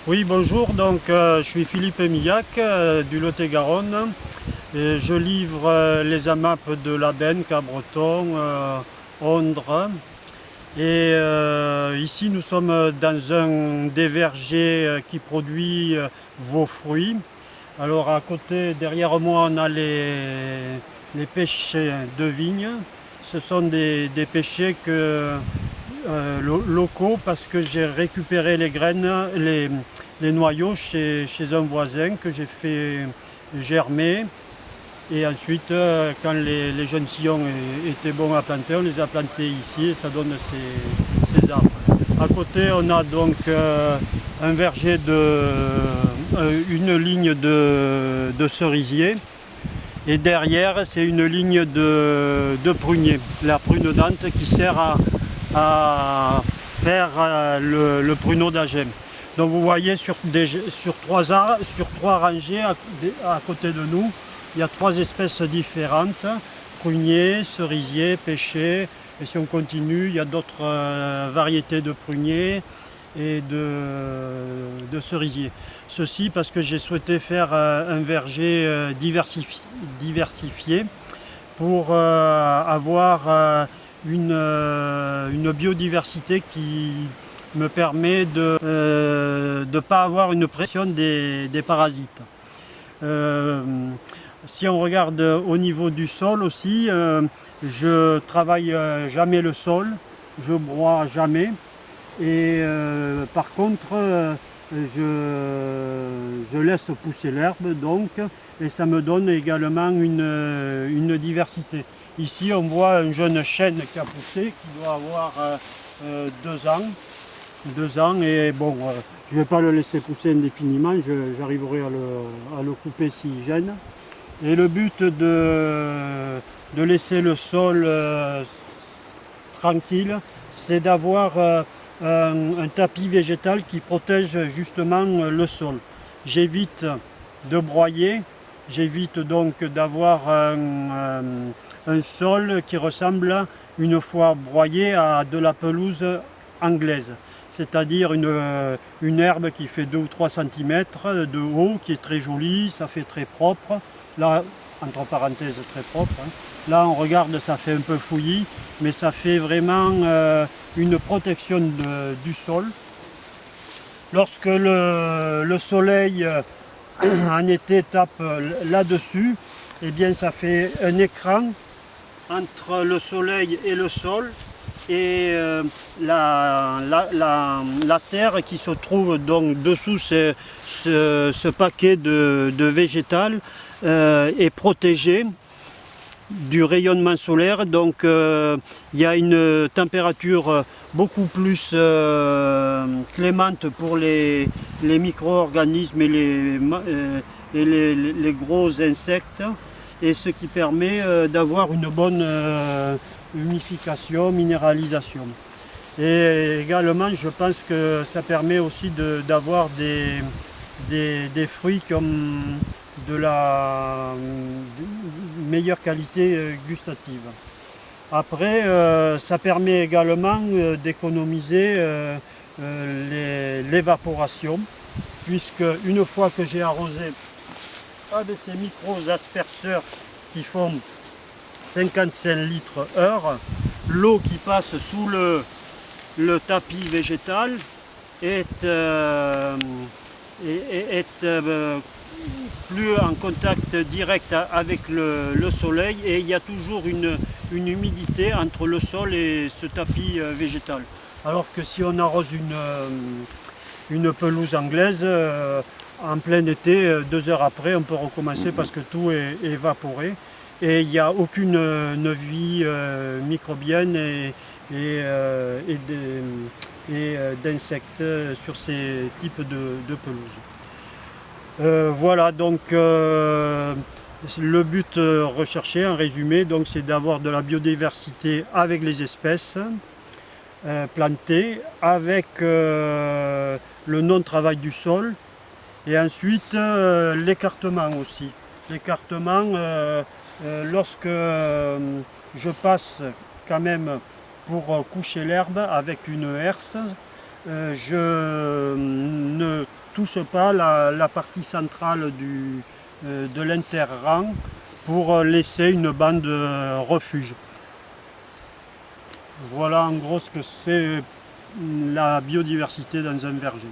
Oui, bonjour, je suis Philippe Emillac du Lot-et-Garonne et je livre les AMAP de l'Aben, Cabreton, Ondre. Ici nous sommes dans un des vergers qui produit vos fruits. Alors à côté, derrière moi, on a les pêchers de vigne. Ce sont des pêchers locaux parce que j'ai récupéré les graines, les noyaux chez un voisin que j'ai fait germer. Et ensuite, quand les jeunes sillons étaient bons à planter, on les a plantés ici et ça donne ces arbres. À côté, on a donc un verger une ligne de cerisiers. Et derrière, c'est une ligne de prunier, la prune dente qui sert à faire le pruneau d'Agen. Donc vous voyez sur trois rangées à côté de nous, il y a trois espèces différentes, prunier, cerisier, pêcher. Et si on continue, il y a d'autres variétés de pruniers et de cerisier. Ceci parce que j'ai souhaité faire un verger diversifié pour avoir une biodiversité qui me permet de ne pas avoir une pression des parasites. Euh, Si on regarde au niveau du sol aussi, je travaille jamais le sol, je broie jamais. Par contre, je laisse pousser l'herbe donc, et ça me donne également une diversité. Ici, on voit un jeune chêne qui a poussé, qui doit avoir 2 ans. 2 ans, et bon, je ne vais pas le laisser pousser indéfiniment, j'arriverai à le couper s'il gêne. Et le but de laisser le sol tranquille, c'est d'avoir un tapis végétal qui protège justement le sol. J'évite de broyer, j'évite donc d'avoir un sol qui ressemble, une fois broyé, à de la pelouse anglaise. C'est-à-dire une herbe qui fait 2 ou 3 cm de haut, qui est très jolie, ça fait très propre. Là, entre parenthèses, très propre. Là, on regarde, ça fait un peu fouillis, mais ça fait vraiment une protection du sol. Lorsque le soleil en été tape là-dessus, eh bien, ça fait un écran entre le soleil et le sol, et la terre qui se trouve donc dessous ce paquet de végétal est protégée du rayonnement solaire. Donc il y a une température beaucoup plus clémente pour les micro-organismes et les gros insectes, et ce qui permet d'avoir une bonne humification, minéralisation. Et également, je pense que ça permet aussi d'avoir des fruits qui ont de la meilleure qualité gustative. Après, ça permet également d'économiser l'évaporation, puisque une fois que j'ai arrosé avec ces micros asperceurs qui font 55 litres heure, l'eau qui passe sous le tapis végétal est plus en contact direct avec le soleil, et il y a toujours une humidité entre le sol et ce tapis végétal. Alors que si on arrose une pelouse anglaise, en plein été, 2 heures après, on peut recommencer parce que tout est évaporé. Et il n'y a aucune vie microbienne et d'insectes sur ces types de pelouses. Voilà, donc le but recherché en résumé, c'est d'avoir de la biodiversité avec les espèces plantées, avec le non-travail du sol, et ensuite l'écartement aussi. L'écartement, lorsque je passe quand même pour coucher l'herbe avec une herse, je ne touche pas la partie centrale de l'interrang pour laisser une bande refuge. Voilà en gros ce que c'est la biodiversité dans un verger.